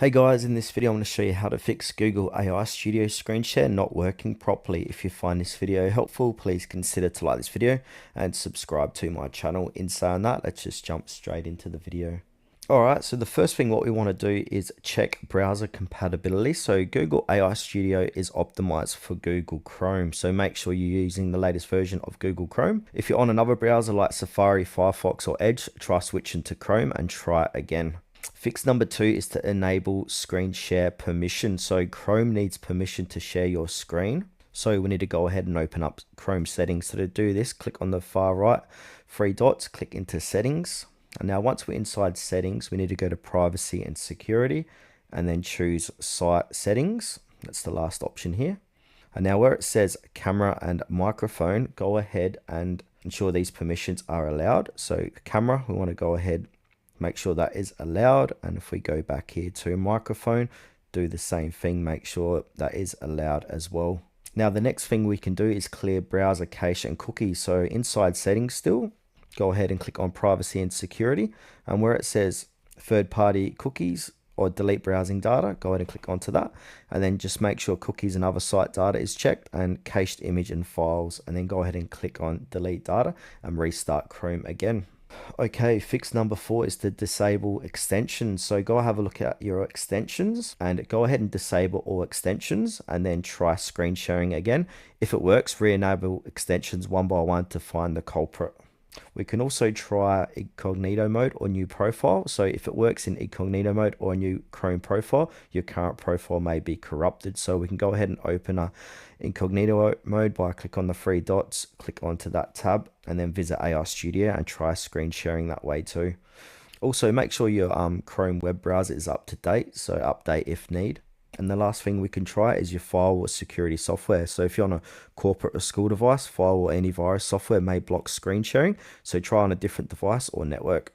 Hey guys, in this video I'm going to show you how to fix Google AI Studio screen share not working properly. If you find this video helpful, please consider to like this video and subscribe to my channel. In saying that, let's just jump straight into the video. Alright, so the first thing what we want to do is check browser compatibility. So Google AI Studio is optimized for Google Chrome, so make sure you're using the latest version of Google Chrome. If you're on another browser like Safari, Firefox or Edge, try switching to Chrome and try it again. Fix number 2 is to enable screen share permission. So Chrome needs permission to share your screen. So we need to go ahead and open up Chrome settings. So to do this, click on the far right, 3 dots, click into settings. And now once we're inside settings, we need to go to privacy and security and then choose site settings. That's the last option here. And now where it says camera and microphone, go ahead and ensure these permissions are allowed. So camera, we want to go ahead, make sure that is allowed. And if we go back here to microphone, do the same thing, make sure that is allowed as well. Now the next thing we can do is clear browser cache and cookies. So inside settings still, go ahead and click on privacy and security. And where it says third-party cookies or delete browsing data, go ahead and click onto that. And then just make sure cookies and other site data is checked and cached image and files. And then go ahead and click on delete data and restart Chrome again. Okay, fix number 4 is to disable extensions. So go have a look at your extensions and go ahead and disable all extensions and then try screen sharing again. If it works, re-enable extensions one by one to find the culprit. We can also try incognito mode or new profile. So if it works in incognito mode or new Chrome profile, your current profile may be corrupted. So we can go ahead and open a incognito mode by click on the 3 dots, click onto that tab and then visit AI Studio and try screen sharing that way too. Also make sure your Chrome web browser is up to date, so update if need. And the last thing we can try is your firewall security software. So if you're on a corporate or school device, firewall antivirus software may block screen sharing. So try on a different device or network.